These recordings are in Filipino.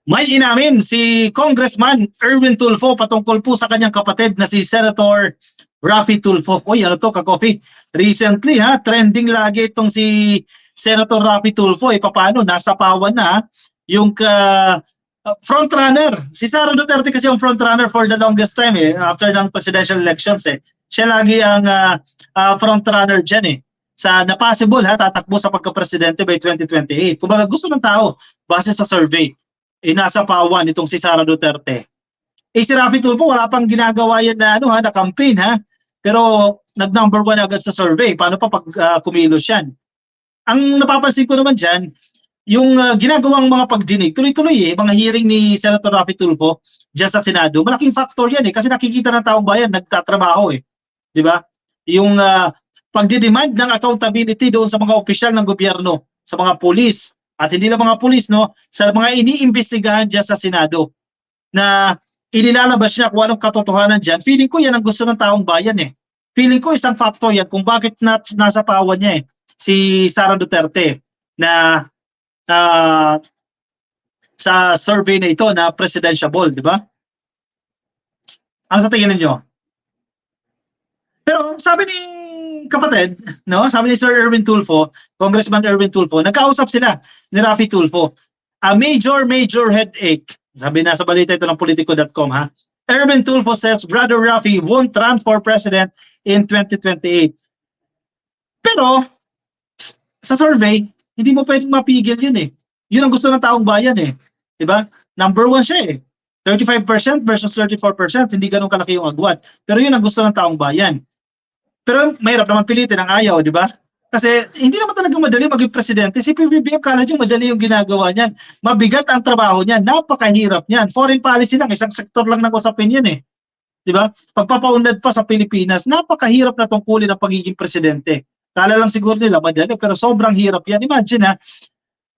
May inamin si Congressman Erwin Tulfo patungkol po sa kanyang kapatid na si Senator Raffy Tulfo. Uy, ano to, ka-coffee? Recently, trending lagi itong si Senator Raffy Tulfo. Paano? Nasa pawan na yung frontrunner. Si Sara Duterte kasi yung frontrunner for the longest time after ng presidential elections Siya lagi ang frontrunner dyan na possible tatakbo sa pagka-presidente by 2028. Kumbaga gusto ng tao base sa survey nasa pawan itong si Sara Duterte. Si Raffy Tulfo wala pang ginagawa yan na campaign pero nag-number 1 agad sa survey. Paano pa pag kumilos yan? Ang napapansin ko naman dyan, yung ginagawang mga pagdinig, tuloy-tuloy mga hearing ni Senator Raffy Tulfo dyan sa Senado, malaking factor yan kasi nakikita ng taong bayan, nagtatrabaho di ba? Yung pagdidemand ng accountability doon sa mga opisyal ng gobyerno, sa mga pulis, at hindi lang mga pulis, sa mga iniimbestigahan dyan sa Senado, na inilalabas niya kung anong katotohanan dyan, feeling ko yan ang gusto ng taong bayan Feeling ko isang factor yan kung bakit nasa pawan niya si Sara Duterte na sa survey na ito na presidentiable, di ba? Ano sa tingin niyo? Pero sabi ni kapatid, sabi ni Sir Erwin Tulfo, Congressman Erwin Tulfo, nagkausap sila ni Raffy Tulfo. A major headache. Sabi na sa balita ito ng politico.com Erwin Tulfo says brother Raffy won't run for president in 2028. Pero sa survey, hindi mo pwedeng mapigil yun Yun ang gusto ng taong bayan Diba? Number 1 siya 35% versus 34%, hindi ganun kalaki yung agwat. Pero yun ang gusto ng taong bayan. Pero mahirap naman pilitin ang ayaw, di ba? Kasi hindi naman talaga madali maging presidente. Si PBBM, kala niyo madali yung ginagawa niyan. Mabigat ang trabaho niyan. Napakahirap niyan. Foreign policy lang, isang sektor lang ng usapin yan Di ba? Pagpapaunlad pa sa Pilipinas, napakahirap na tungkulin ang pagiging presidente. Kala lang siguro nila madali, pero sobrang hirap yan. Imagine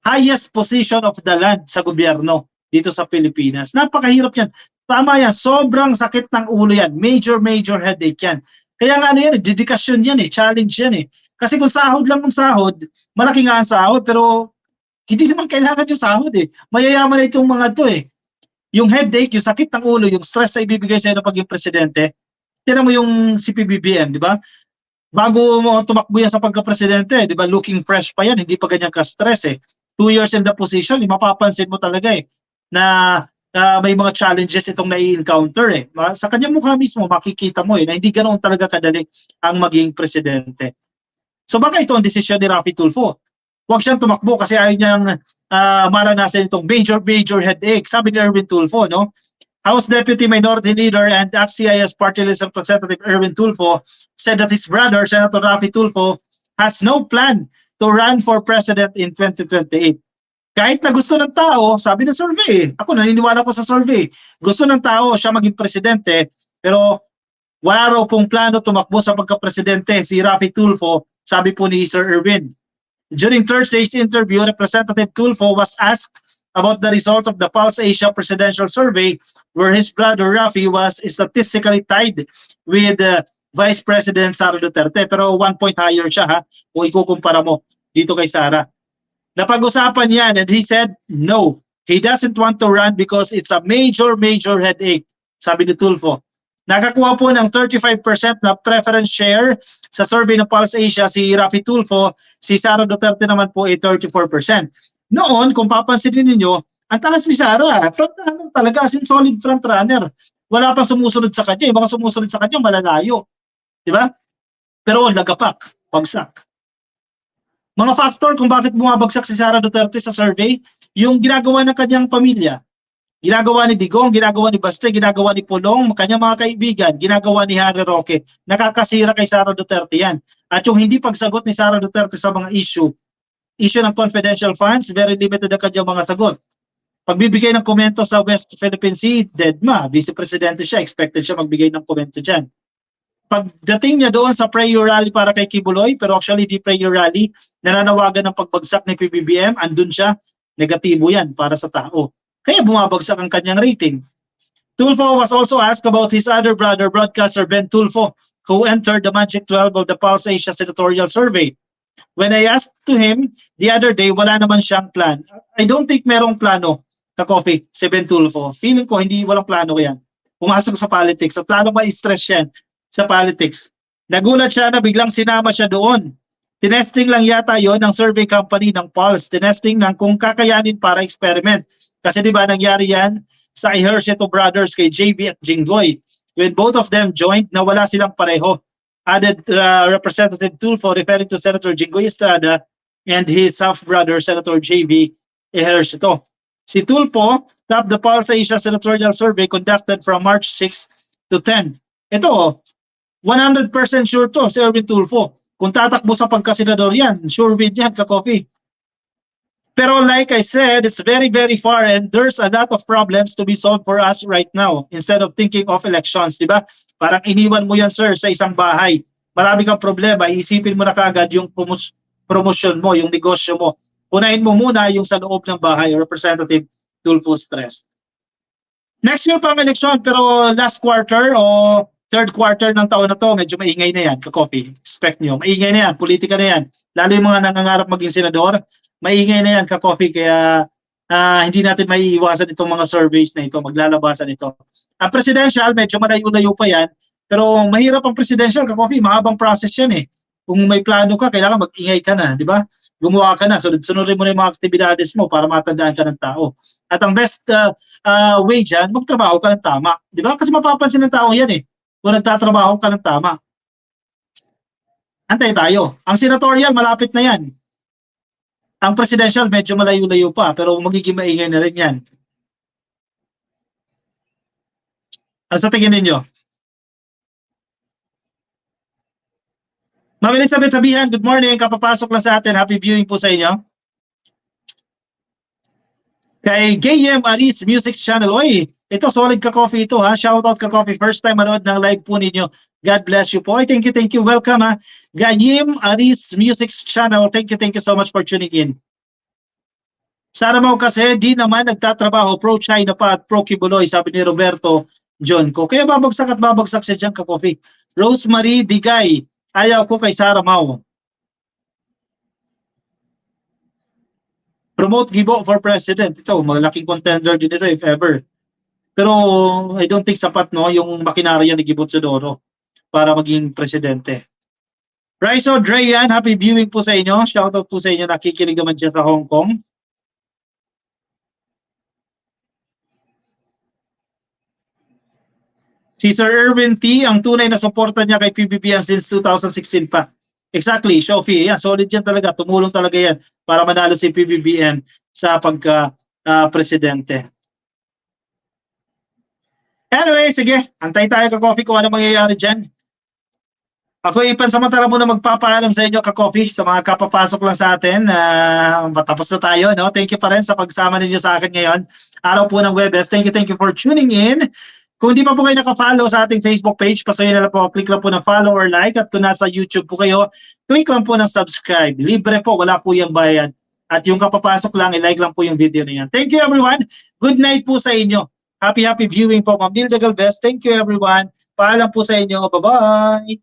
highest position of the land sa gobyerno dito sa Pilipinas. Napakahirap yan. Tama yan, sobrang sakit ng ulo yan. Major headache yan. Kaya nga yan, dedikasyon yan challenge yan Kasi kung sahod lang ng sahod, malaki nga ang sahod, pero hindi naman kailangan yung sahod Mayayaman na itong mga to Yung headache, yung sakit ng ulo, yung stress na ibibigay sa'yo ng pagiging presidente, tinan mo yung si PBBM, di ba? Bago mo tumakbo yan sa pagka-presidente, di ba, looking fresh pa yan, hindi pa ganyan ka-stress 2 years in the position, mapapansin mo talaga na may mga challenges itong nai-encounter Sa kanyang mukha mismo, makikita mo na hindi ganoon talaga kadali ang maging presidente. So baka ito ang desisyon ni Raffy Tulfo. Huwag siyang tumakbo kasi ayaw niyang maranasan itong major headache. Sabi ni Erwin Tulfo, House Deputy Minority Leader and ACT-CIS Party List Representative Erwin Tulfo said that his brother, Senator Raffy Tulfo, has no plan to run for president in 2028. Kahit na gusto ng tao, sabi ng survey, ako naniniwala ko sa survey, gusto ng tao siya maging presidente, pero wala raw pong plano tumakbo sa pagka-presidente si Raffy Tulfo, sabi po ni Sir Erwin. During Thursday's interview, Representative Tulfo was asked about the result of the Pulse Asia presidential survey where his brother Raffy was statistically tied with Vice President Sara Duterte. Pero 1 point higher siya kung ikukumpara mo dito kay Sara. Napag-usapan yan and he said no. He doesn't want to run because it's a major headache, sabi ni Tulfo. Nakakuha po ng 35% na preference share sa survey ng Pulse Asia si Raffy Tulfo, si Sara Duterte naman po ay 34%. Noon, kung papansinin niyo, ang taas ni Sara, frontrunner talaga, as in solid frontrunner. Wala pang sumusunod sa kanya, yung mga sumusunod sa kanya malalayo. Di ba? Pero lagapak, bagsak. Mga factor kung bakit bumabagsak si Sara Duterte sa survey, yung ginagawa ng kanyang pamilya. Ginagawa ni Digong, ginagawa ni Baste, ginagawa ni Pulong, kanyang mga kaibigan, ginagawa ni Harry Roque. Nakakasira kay Sara Duterte yan. At yung hindi pagsagot ni Sara Duterte sa mga issue ng confidential funds, very limited ang kanyang mga sagot. Pagbibigay ng komento sa West Philippine Sea, deadma. Vice-presidente siya, expected siya magbigay ng komento dyan. Pagdating niya doon sa prayer rally para kay Kibuloy, pero actually di prayer rally, nananawagan ng pagbagsak ni PBBM, andun siya, negatibo yan para sa tao. Kaya bumabagsak ang kanyang rating. Tulfo was also asked about his other brother, broadcaster Ben Tulfo, who entered the Magic 12 of the Pulse Asia Senatorial Survey. When I asked to him the other day, wala naman siyang plan. I don't think merong plano ka-coffee, si Ben Tulfo. Feeling ko hindi walang plano yan. Pumasok sa politics at lalo ma-stress yan sa politics. Nagulat siya na biglang sinama siya doon. Tinesting lang yata yon ng survey company ng Pulse. Tinesting lang kung kakayanin para experiment. Kasi di ba nangyari yan sa Ejercito Brothers kay JB at Jinggoy. When both of them joined, nawala silang pareho. Added Representative Tulfo referring to Senator Jinggoy Estrada and his half-brother Senator JB Ejercito. Si Tulfo topped the Pulse Asia senatorial survey conducted from March 6 to 10. Ito, 100% sure to si Erwin Tulfo. Kung tatakbo sa pagkasenador yan, sure win yan, ka-coffee. Pero like I said, it's very, very far and there's a lot of problems to be solved for us right now instead of thinking of elections, di ba? Parang iniwan mo yan, sir, sa isang bahay. Marami kang problema, isipin mo na kagad yung promotion mo, yung negosyo mo. Unahin mo muna yung sa loob ng bahay, Representative Tulfo stress. Next year pa ang eleksyon, pero last quarter o third quarter ng taon na to, medyo maingay na yan, ka-coffee. Expect nyo, maingay na yan, politika na yan. Lalo yung mga nangangarap maging senador, maingay na yan, ka-coffee. Kaya hindi natin maiiwasan itong mga surveys na ito, maglalabasan ito. Ang presidential, medyo malayo-layo pa yan, pero mahirap ang presidential, ka-coffee, mahabang process yan eh. Kung may plano ka, kailangan mag-ingay ka na, di ba? Gumawa ka na, sunod-sunodin mo na yung mga aktibidades mo para matandaan ka ng tao. At ang best way dyan, magtrabaho ka ng tama. Di ba? Kasi mapapansin ng tao yan eh. Kung nagtatrabaho ka ng tama. Antay tayo. Ang senatorial, malapit na yan. Ang presidential, medyo malayo-layo pa, pero magiging maingay na rin yan. Ano sa tingin ninyo? Ma'am Elizabeth Habihan, good morning. Kapapasok lang sa atin. Happy viewing po sa inyo. Kay Gayem Aris Music Channel. Oy, ito solid ka-coffee ito ha. Shoutout ka-coffee. First time manood ng live po ninyo. God bless you po. Oy, thank you. Welcome ha. Gayem Aris Music Channel. Thank you so much for tuning in. Sana mo kasi di naman nagtatrabaho pro-China pa at pro-Kibuloy, sabi ni Roberto John ko. Kaya babagsak at babagsak siya dyan ka-coffee. Rosemary Digay. Ayaw ko kay Sara Mau. Promote Gibo for president. Ito, malaking contender din ito if ever. Pero I don't think sapat no yung makinarya ni Gibo Teodoro para maging presidente. Raiso Dreyan, happy viewing po sa inyo. Shoutout po sa inyo. Nakikinig naman siya sa Hong Kong. Si Sir Erwin T, ang tunay na suporta niya kay PBBM since 2016 pa. Exactly, Shofi. Yan, solid yan talaga. Tumulong talaga yan para manalo si PBBM sa pagka-presidente. Anyway, sige. Antay tayo ka-coffee kung ano mangyayari dyan. Ako ipansamantala muna magpapaalam sa inyo ka-coffee sa mga kapapasok lang sa atin. Matapos na tayo. No? Thank you pa rin sa pagsama ninyo sa akin ngayon. Araw po ng Webes. Thank you for tuning in. Kung hindi pa po kayo naka-follow sa ating Facebook page, pasuyin na lang po, click lang po ng follow or like. At kung nasa YouTube po kayo, click lang po ng subscribe. Libre po, wala po yung bayad. At yung kapapasok lang, i-like lang po yung video na yan. Thank you everyone. Good night po sa inyo. Happy viewing po. Ma'am Nilda Galvez. Thank you everyone. Paalam po sa inyo. Bye-bye.